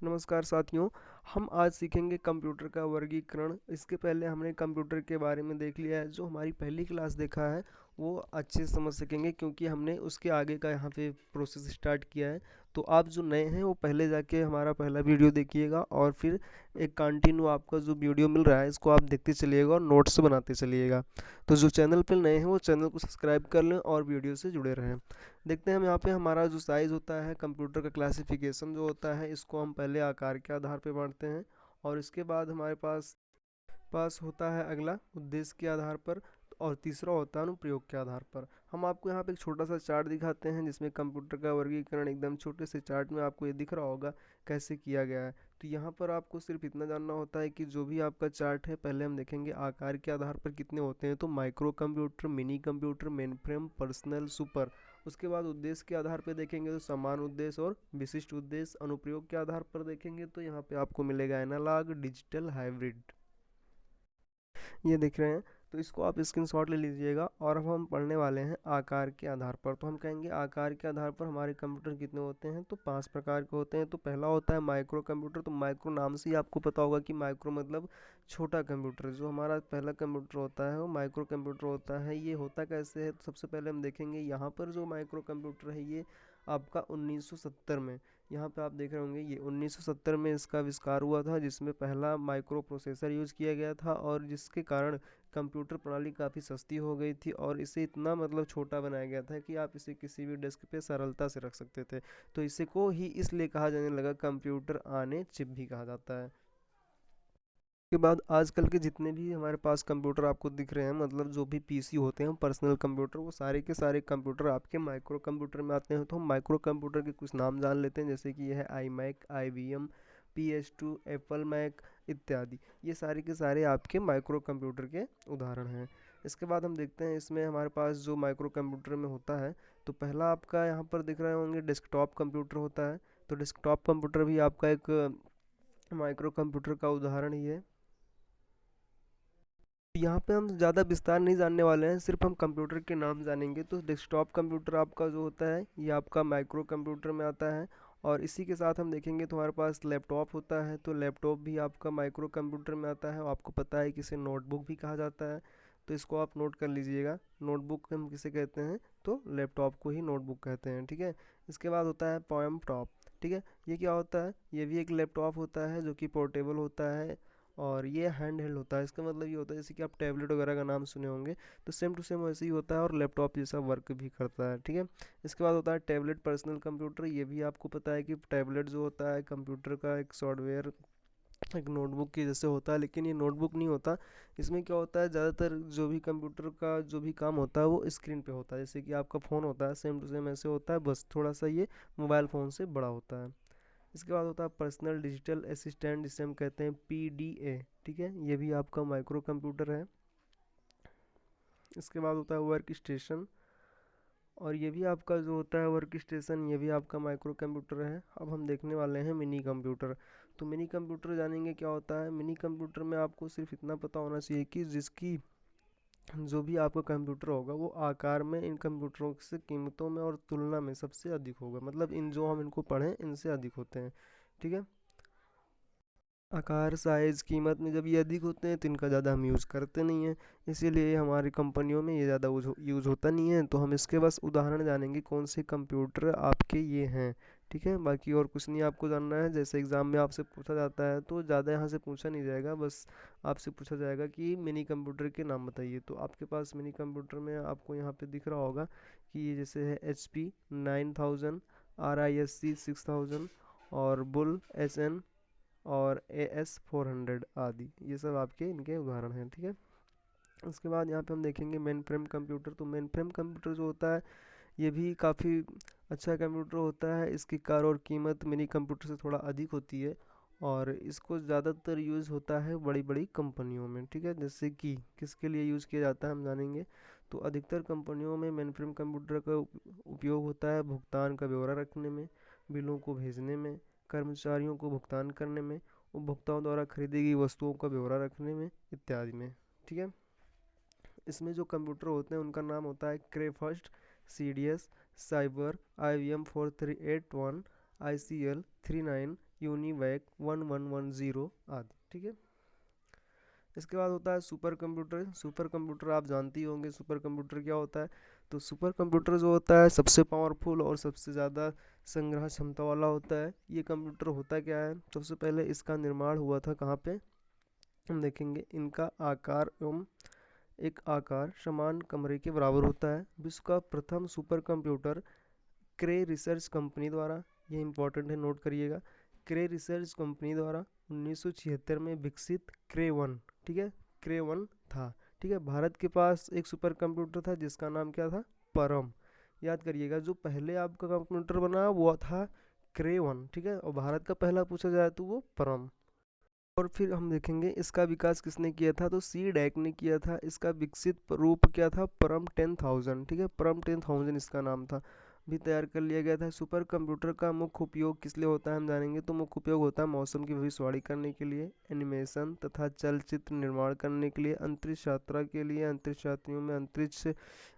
नमस्कार साथियों। हम आज सीखेंगे कंप्यूटर का वर्गीकरण। इसके पहले हमने कंप्यूटर के बारे में देख लिया है, जो हमारी पहली क्लास देखा है वो अच्छे से समझ सकेंगे क्योंकि हमने उसके आगे का यहाँ पे प्रोसेस स्टार्ट किया है। तो आप जो नए हैं वो पहले जाके हमारा पहला वीडियो देखिएगा और फिर एक कंटिन्यू आपका जो वीडियो मिल रहा है इसको आप देखते चलिएगा और नोट्स बनाते चलिएगा। तो जो चैनल पर नए हैं वो चैनल को सब्सक्राइब कर लें और वीडियो से जुड़े रहें। देखते हैं हम यहाँ पे हमारा जो साइज़ होता है कंप्यूटर का क्लासिफिकेशन जो होता है इसको हम पहले आकार के आधार पे बांटते हैं और इसके बाद हमारे पास पास होता है अगला उद्देश्य के आधार पर और तीसरा होता है अनुप्रयोग के आधार पर। हम आपको यहाँ पे एक छोटा सा चार्ट दिखाते हैं जिसमें कंप्यूटर का वर्गीकरण एकदम छोटे से चार्ट में आपको ये दिख रहा होगा कैसे किया गया है। तो यहाँ पर आपको सिर्फ इतना जानना होता है कि जो भी आपका चार्ट है पहले हम देखेंगे आकार के आधार पर कितने होते हैं। तो micro computer, mini computer, main frame, personal, super. उसके बाद उद्देश्य के आधार पर देखेंगे तो समान उद्देश्य और विशिष्ट उद्देश्य। अनुप्रयोग के आधार पर देखेंगे तो यहाँ पे आपको मिलेगा एनालॉग, डिजिटल, हाइब्रिड। ये देख रहे हैं। तो इसको आप स्क्रीनशॉट ले लीजिएगा और अब हम पढ़ने वाले हैं आकार के आधार पर। तो हम कहेंगे आकार के आधार पर हमारे कंप्यूटर कितने होते हैं। तो 5 प्रकार के होते हैं। तो पहला होता है माइक्रो कंप्यूटर। तो माइक्रो नाम से ही आपको पता होगा कि माइक्रो मतलब छोटा कंप्यूटर। जो हमारा पहला कंप्यूटर होता है वो माइक्रो कंप्यूटर होता है। ये होता कैसे है तो सबसे पहले हम देखेंगे यहाँ पर जो माइक्रो कंप्यूटर है ये आपका 1970 में, यहाँ पे आप देख रहे होंगे ये 1970 में इसका आविष्कार हुआ था, जिसमें पहला माइक्रो प्रोसेसर यूज़ किया गया था और जिसके कारण कंप्यूटर प्रणाली काफ़ी सस्ती हो गई थी और इसे इतना मतलब छोटा बनाया गया था कि आप इसे किसी भी डेस्क पे सरलता से रख सकते थे। तो इसे को ही इसलिए कहा जाने लगा कंप्यूटर आने चिप भी कहा जाता है। के बाद आजकल के जितने भी हमारे पास कंप्यूटर आपको दिख रहे हैं, मतलब जो भी पीसी होते हैं पर्सनल कंप्यूटर, वो सारे के सारे कंप्यूटर आपके माइक्रो कंप्यूटर में आते हैं। तो हम माइक्रो कंप्यूटर के कुछ नाम जान लेते हैं, जैसे कि यह है iMac, I V M, P H two, Apple Mac इत्यादि। ये सारे के सारे आपके माइक्रो कंप्यूटर के उदाहरण हैं। इसके बाद हम देखते हैं इसमें हमारे पास जो माइक्रो कंप्यूटर में होता है, तो पहला आपका यहाँ पर दिख रहे होंगे डेस्कटॉप कंप्यूटर होता है। तो डेस्कटॉप कंप्यूटर भी आपका एक माइक्रो कंप्यूटर का उदाहरण ही है। यहाँ पे हम ज़्यादा विस्तार नहीं जानने वाले हैं, सिर्फ हम कंप्यूटर के नाम जानेंगे। तो डेस्कटॉप कंप्यूटर आपका जो होता है ये आपका माइक्रो कंप्यूटर में आता है। और इसी के साथ हम देखेंगे तो हमारे पास लैपटॉप होता है। तो लैपटॉप भी आपका माइक्रो कंप्यूटर में आता है। आपको पता है कि इसे नोटबुक भी कहा जाता है, तो इसको आप नोट कर लीजिएगा। नोटबुक हम किसे कहते हैं, तो लैपटॉप को ही नोटबुक कहते हैं, ठीक है। इसके बाद होता है पोएम टॉप, ठीक है। ये क्या होता है, ये भी एक लैपटॉप होता है जो कि पोर्टेबल होता है और ये हैंड हेल्ड होता है। इसका मतलब ये होता है जैसे कि आप टैबलेट वगैरह का नाम सुने होंगे, तो सेम टू सेम वैसे ही होता है और लैपटॉप जैसा वर्क भी करता है, ठीक है। इसके बाद होता है टैबलेट पर्सनल कंप्यूटर। ये भी आपको पता है कि टैबलेट जो होता है कंप्यूटर का एक सॉफ्टवेयर, एक नोटबुक की जैसे होता है, लेकिन ये नोटबुक नहीं होता। इसमें क्या होता है, ज़्यादातर जो भी कंप्यूटर का जो भी काम होता है वो स्क्रीन पे होता है। जैसे कि आपका फ़ोन होता है सेम टू सेम ऐसे होता है, बस थोड़ा सा ये मोबाइल फ़ोन से बड़ा होता है। इसके बाद होता है पर्सनल डिजिटल असिस्टेंट, जिसे हम कहते हैं पीडीए, ठीक है। ये भी आपका माइक्रो कंप्यूटर है। इसके बाद होता है वर्क स्टेशन, और ये भी आपका जो होता है वर्क स्टेशन, ये भी आपका माइक्रो कंप्यूटर है। अब हम देखने वाले हैं मिनी कंप्यूटर। तो मिनी कंप्यूटर जानेंगे क्या होता है। मिनी कंप्यूटर में आपको सिर्फ इतना पता होना चाहिए कि जिसकी जो भी आपका कंप्यूटर होगा वो आकार में इन कंप्यूटरों से कीमतों में और तुलना में सबसे अधिक होगा, मतलब इन जो हम इनको पढ़ें इनसे अधिक होते हैं, ठीक है। आकार, साइज़, कीमत में जब ये अधिक होते हैं तो इनका ज़्यादा हम यूज़ करते नहीं हैं, इसीलिए हमारी कंपनियों में ये ज़्यादा यूज़ होता नहीं है। तो हम इसके बस उदाहरण जानेंगे कौन से कंप्यूटर आपके ये हैं, ठीक है। बाकी और कुछ नहीं आपको जानना है। जैसे एग्ज़ाम में आपसे पूछा जाता है तो ज़्यादा यहाँ से पूछा नहीं जाएगा, बस आपसे पूछा जाएगा कि मिनी कंप्यूटर के नाम बताइए। तो आपके पास मिनी कंप्यूटर में आपको यहाँ पे दिख रहा होगा कि ये जैसे है एच पी 9000, RISC 6000 और बुल SN और AS400 आदि, ये सब आपके इनके उदाहरण हैं, ठीक है। उसके बाद यहाँ पे हम देखेंगे मेन फ्रेम कंप्यूटर। तो मेन फ्रेम कंप्यूटर जो होता है ये भी काफ़ी अच्छा कंप्यूटर होता है। इसकी कार और कीमत मिनी कंप्यूटर से थोड़ा अधिक होती है और इसको ज़्यादातर यूज़ होता है बड़ी बड़ी कंपनियों में, ठीक है। जैसे कि किसके लिए यूज़ किया जाता है हम जानेंगे। तो अधिकतर कंपनियों में मेन फ्रेम कंप्यूटर का उपयोग होता है भुगतान का ब्यौरा रखने में, बिलों को भेजने में, कर्मचारियों को भुगतान करने में, उपभोक्ताओं द्वारा खरीदी गई वस्तुओं का ब्यौरा रखने में इत्यादि में, ठीक है। इसमें जो कंप्यूटर होते हैं उनका नाम होता है क्रेफर्स्ट, CDS, cyber, IBM 4381, ICL 39, UNIVAC 1110 आदि। ठीक है। इसके बाद होता है सुपर कंप्यूटर। सुपर कंप्यूटर आप जानते ही होंगे सुपर कंप्यूटर क्या होता है। तो सुपर कंप्यूटर जो होता है सबसे पावरफुल और सबसे ज़्यादा संग्रह क्षमता वाला होता है। ये कंप्यूटर होता क्या है, सबसे पहले इसका निर्माण हुआ था कहाँ पे, हम देखेंगे इनका आकार एवं एक आकार समान कमरे के बराबर होता है। विश्व का प्रथम सुपर कंप्यूटर क्रे रिसर्च कंपनी द्वारा, ये इंपॉर्टेंट है नोट करिएगा, क्रे रिसर्च कंपनी द्वारा 1976 में विकसित क्रे वन, ठीक है, क्रे वन था। ठीक है। भारत के पास एक सुपर कंप्यूटर था जिसका नाम क्या था, परम। याद करिएगा जो पहले आपका कंप्यूटर बना वो था क्रे वन। ठीक है। और भारत का पहला पूछा जाए तो वो परम। और फिर हम देखेंगे इसका विकास किसने किया था, तो सी डैक ने किया था। इसका विकसित रूप क्या था, परम 10,000। ठीक है, परम 10,000 इसका नाम था, भी तैयार कर लिया गया था। सुपर कंप्यूटर का मुख्य उपयोग किस लिए होता है हम जानेंगे। तो मुख्य उपयोग होता है मौसम की भविष्यवाणी करने के लिए, एनिमेशन तथा चलचित्र निर्माण करने के लिए, अंतरिक्ष यात्रा के लिए, अंतरिक्ष यात्रियों में अंतरिक्ष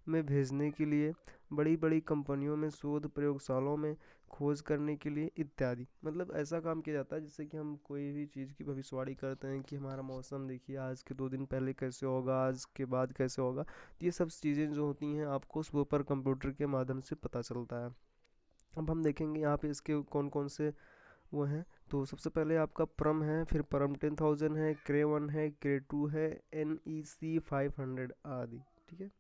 में भेजने के लिए, बड़ी बड़ी कंपनियों में शोध प्रयोगशालाओं में खोज करने के लिए इत्यादि। मतलब ऐसा काम किया जाता है जिससे कि हम कोई भी चीज़ की भविष्यवाणी करते हैं कि हमारा मौसम देखिए आज के 2 दिन पहले कैसे होगा, आज के बाद कैसे होगा। तो ये सब चीज़ें जो होती हैं आपको सुपर कंप्यूटर के माध्यम से पता चलता है। अब हम देखेंगे यहाँ पे इसके कौन कौन से वो हैं। तो सबसे पहले आपका परम है, फिर परम 10,000 है, क्रे वन है, क्रे टू है, NEC 500 आदि। ठीक है।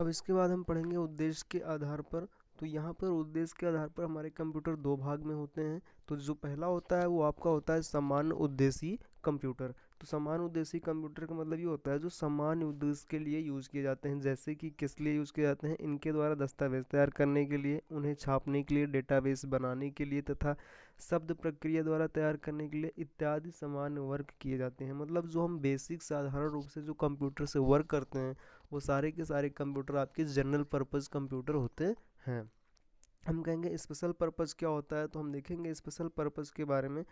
अब इसके बाद हम पढ़ेंगे उद्देश्य के आधार पर। तो यहाँ पर उद्देश्य के आधार पर हमारे कंप्यूटर दो भाग में होते हैं। तो जो पहला होता है वो आपका होता है सामान्य उद्देश्य कंप्यूटर। तो सामान्य उद्देश्य कंप्यूटर का मतलब ये होता है जो सामान्य उद्देश्य के लिए यूज़ किए जाते हैं। जैसे कि किस लिए यूज़ किए जाते हैं, इनके द्वारा दस्तावेज तैयार करने के लिए, उन्हें छापने के लिए, डेटाबेस बनाने के लिए तथा शब्द प्रक्रिया द्वारा तैयार करने के लिए इत्यादि सामान्य वर्क किए जाते हैं। मतलब जो हम बेसिक साधारण रूप से जो कंप्यूटर से वर्क करते हैं वो सारे के सारे कंप्यूटर आपके जनरल पर्पज़ कंप्यूटर होते हैं। हम कहेंगे स्पेशल पर्पज़ क्या होता है, तो हम देखेंगे स्पेशल पर्पज़ के बारे में।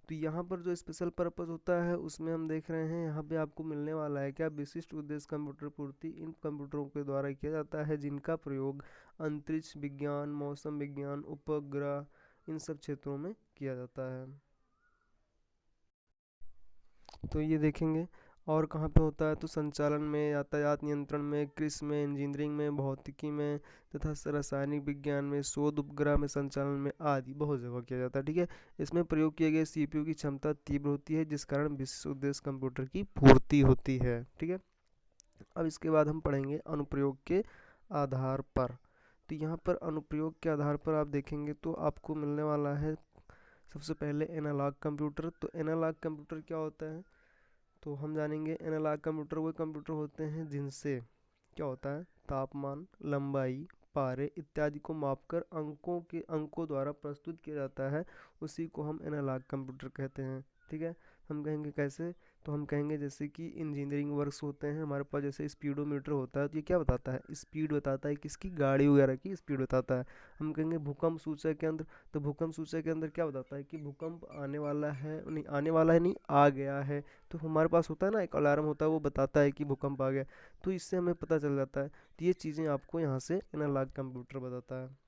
तो यहाँ पर जो स्पेशल पर्पज़ होता है उसमें हम देख रहे हैं यहाँ पे आपको मिलने वाला है क्या, विशिष्ट उद्देश्य कंप्यूटर पूर्ति इन कंप्यूटरों के द्वारा किया जाता है जिनका प्रयोग अंतरिक्ष विज्ञान, मौसम विज्ञान, उपग्रह इन सब क्षेत्रों में किया जाता है। तो ये देखेंगे और कहाँ पे होता है, तो संचालन में, यातायात नियंत्रण में, कृषि में, इंजीनियरिंग में, भौतिकी में तथा रासायनिक विज्ञान में, शोध उपग्रह में, संचालन में आदि बहुत जगह किया जाता है। ठीक है। इसमें प्रयोग किए गए CPU की क्षमता तीव्र होती है जिस कारण विशेष उद्देश्य कंप्यूटर की पूर्ति होती है। ठीक है। अब इसके बाद हम पढ़ेंगे अनुप्रयोग के आधार पर। तो यहाँ पर अनुप्रयोग के आधार पर आप देखेंगे तो आपको मिलने वाला है सबसे पहले एनालॉग कंप्यूटर। तो एनालॉग कंप्यूटर क्या होता है, तो हम जानेंगे एनालॉग कंप्यूटर वो कंप्यूटर होते हैं जिनसे क्या होता है, तापमान, लंबाई, पारे इत्यादि को मापकर अंकों द्वारा प्रस्तुत किया जाता है, उसी को हम एनालॉग कंप्यूटर कहते हैं। ठीक है। हम कहेंगे कैसे, तो हम कहेंगे जैसे कि इंजीनियरिंग वर्क्स होते हैं हमारे पास, जैसे स्पीडोमीटर होता है तो ये क्या बताता है, स्पीड बताता है, किसकी, गाड़ी वगैरह की स्पीड बताता है। हम कहेंगे भूकंप सूचक के अंदर, तो भूकंप सूचक के अंदर क्या बताता है कि भूकंप आने वाला है, नहीं आने वाला है, नहीं आ गया है। तो हमारे पास होता है ना एक अलार्म होता है वो बताता है कि भूकंप आ गया, तो इससे हमें पता चल जाता है। तो ये चीज़ें आपको यहाँ से एनालॉग कंप्यूटर बताता है।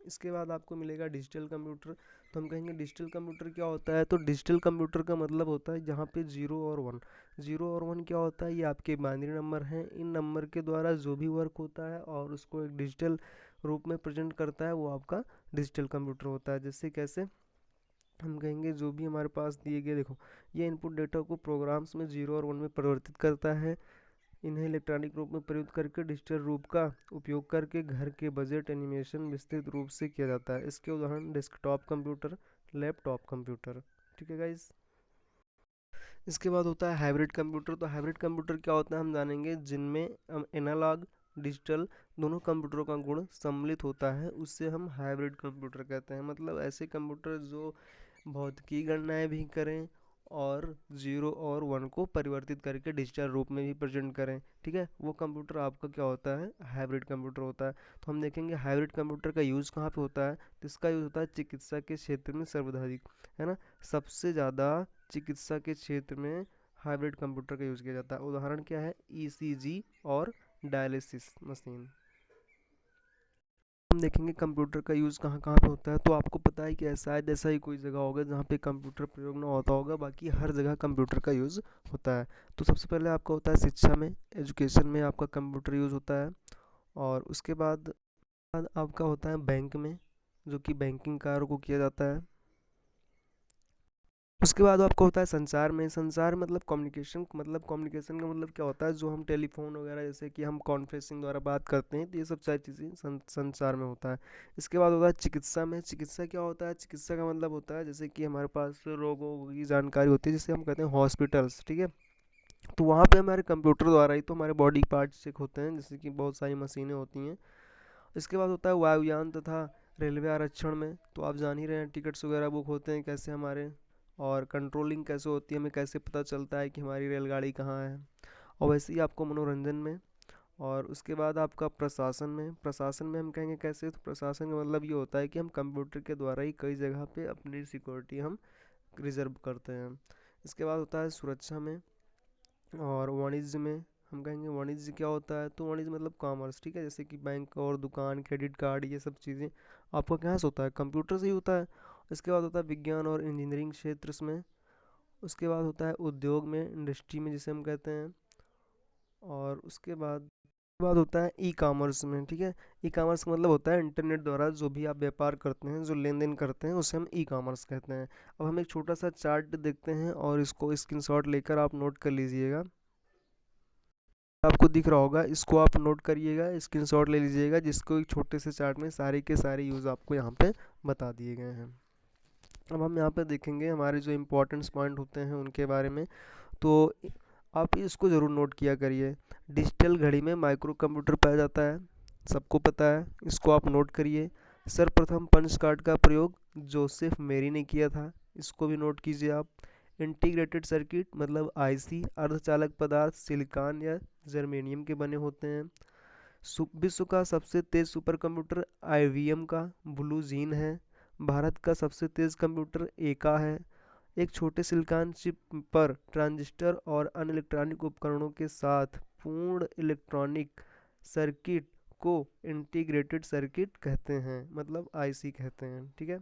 इसके बाद आपको मिलेगा डिजिटल कंप्यूटर। तो हम कहेंगे डिजिटल कंप्यूटर क्या होता है, तो डिजिटल कंप्यूटर का मतलब होता है जहाँ पे जीरो और वन। जीरो और वन क्या होता है, ये आपके बाइनरी नंबर हैं, इन नंबर के द्वारा जो भी वर्क होता है और उसको एक डिजिटल रूप में प्रेजेंट करता है वो आपका डिजिटल कंप्यूटर होता है। जैसे कैसे, हम कहेंगे जो भी हमारे पास दिए गए, देखो ये इनपुट डेटा को प्रोग्राम्स में जीरो और वन में परिवर्तित करता है। इन्हें इलेक्ट्रॉनिक रूप में प्रयुक्त करके डिजिटल रूप का उपयोग करके घर के बजट एनिमेशन विस्तृत रूप से किया जाता है। इसके उदाहरण डेस्कटॉप कंप्यूटर, लैपटॉप कंप्यूटर। ठीक है गाइज। इसके बाद होता है हाइब्रिड कंप्यूटर। तो हाइब्रिड कंप्यूटर क्या होता है हम जानेंगे, जिनमें एनालॉग डिजिटल दोनों कंप्यूटरों का गुण सम्मिलित होता है, उससे हम हाइब्रिड कंप्यूटर कहते हैं। मतलब ऐसे कंप्यूटर जो भौतिकी गणनाएं भी करें और जीरो और वन को परिवर्तित करके डिजिटल रूप में भी प्रेजेंट करें। ठीक है, वो कंप्यूटर आपका क्या होता है, हाइब्रिड कंप्यूटर होता है। तो हम देखेंगे हाइब्रिड कंप्यूटर का यूज़ कहाँ पे होता है, तो इसका यूज़ होता है चिकित्सा के क्षेत्र में सर्वाधिक, है ना, सबसे ज़्यादा चिकित्सा के क्षेत्र में हाइब्रिड कंप्यूटर का यूज़ किया जाता है। उदाहरण क्या है, ECG और डायलिसिस मशीन। हम देखेंगे कंप्यूटर का यूज़ कहाँ कहाँ पे होता है। तो आपको पता है कि शायद ऐसा ही कोई जगह होगा जहाँ पे कंप्यूटर प्रयोग ना होता होगा, बाकी हर जगह कंप्यूटर का यूज़ होता है। तो सबसे पहले आपका होता है शिक्षा में, एजुकेशन में आपका कंप्यूटर यूज़ होता है। और उसके बाद आपका होता है बैंक में, जो कि बैंकिंग कार्य को किया जाता है। उसके बाद आपका होता है संचार में। संचार मतलब कम्युनिकेशन, मतलब कम्युनिकेशन का मतलब क्या होता है, जो हम टेलीफोन वगैरह जैसे कि हम कॉन्फ्रेंसिंग द्वारा बात करते हैं, तो ये सब सारी चीज़ें संचार में होता है। इसके बाद होता है चिकित्सा में। चिकित्सा क्या होता है, चिकित्सा का मतलब होता है जैसे कि हमारे पास रोगों की जानकारी होती है, जिसे हम कहते हैं हॉस्पिटल्स, ठीक है। तो वहाँ पे हमारे कंप्यूटर द्वारा ही तो हमारे बॉडी पार्ट्स चेक होते हैं, जैसे कि बहुत सारी मशीनें होती हैं। इसके बाद होता है वायुयान तथा रेलवे आरक्षण में। तो आप जान ही रहे हैं टिकट्स वगैरह बुक होते हैं कैसे हमारे, और कंट्रोलिंग कैसे होती है, हमें कैसे पता चलता है कि हमारी रेलगाड़ी कहाँ है। और वैसे ही आपको मनोरंजन में। और उसके बाद आपका प्रशासन में। प्रशासन में हम कहेंगे कैसे, तो प्रशासन का मतलब ये होता है कि हम कंप्यूटर के द्वारा ही कई जगह पे अपनी सिक्योरिटी हम रिजर्व करते हैं। इसके बाद होता है सुरक्षा में। और वाणिज्य में हम कहेंगे वाणिज्य क्या होता है, तो वाणिज्य मतलब कॉमर्स, ठीक है। जैसे कि बैंक और दुकान, क्रेडिट कार्ड, ये सब चीज़ें आपका कहाँ से होता है, कंप्यूटर से ही होता है। इसके बाद होता है विज्ञान और इंजीनियरिंग क्षेत्र में। उसके बाद होता है उद्योग में, इंडस्ट्री में जिसे हम कहते हैं। और उसके बाद होता है ई कॉमर्स में, ठीक है। ई कॉमर्स का मतलब होता है इंटरनेट द्वारा जो भी आप व्यापार करते हैं, जो लेन देन करते हैं, उसे हम ई कॉमर्स कहते हैं। अब हम एक छोटा सा चार्ट देखते हैं और इसको स्क्रीनशॉट लेकर आप नोट कर लीजिएगा। आपको दिख रहा होगा, इसको आप नोट करिएगा, स्क्रीनशॉट ले लीजिएगा, जिसको एक छोटे से चार्ट में सारे के सारे यूज़ आपको यहाँ पे बता दिए गए हैं। अब हम यहाँ पे देखेंगे हमारे जो इम्पोर्टेंट्स पॉइंट होते हैं उनके बारे में। तो आप इसको ज़रूर नोट किया करिए। डिजिटल घड़ी में माइक्रो कंप्यूटर पाया जाता है, सबको पता है, इसको आप नोट करिए। सर्वप्रथम पंच कार्ड का प्रयोग जोसेफ मेरी ने किया था, इसको भी नोट कीजिए आप। इंटीग्रेटेड सर्किट मतलब आईसी अर्धचालक पदार्थ सिलिकॉन या जर्मेनियम के बने होते हैं। विश्व का सबसे तेज सुपर कंप्यूटर आईवीएम का ब्लू जीन है। भारत का सबसे तेज कंप्यूटर एका है। एक छोटे सिलिकॉन चिप पर ट्रांजिस्टर और अन्य इलेक्ट्रॉनिक उपकरणों के साथ पूर्ण इलेक्ट्रॉनिक सर्किट को इंटीग्रेटेड सर्किट कहते हैं, मतलब आईसी कहते हैं, ठीक है।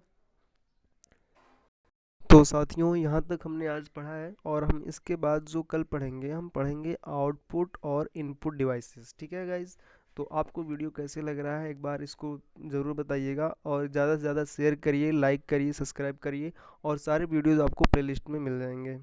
तो साथियों, यहाँ तक हमने आज पढ़ा है, और हम इसके बाद जो कल पढ़ेंगे, हम पढ़ेंगे आउटपुट और इनपुट डिवाइसेस, ठीक है गाइज। तो आपको वीडियो कैसे लग रहा है, एक बार इसको ज़रूर बताइएगा, और ज़्यादा से ज़्यादा शेयर करिए, लाइक करिए, सब्सक्राइब करिए, और सारे वीडियोज़ आपको प्लेलिस्ट में मिल जाएंगे।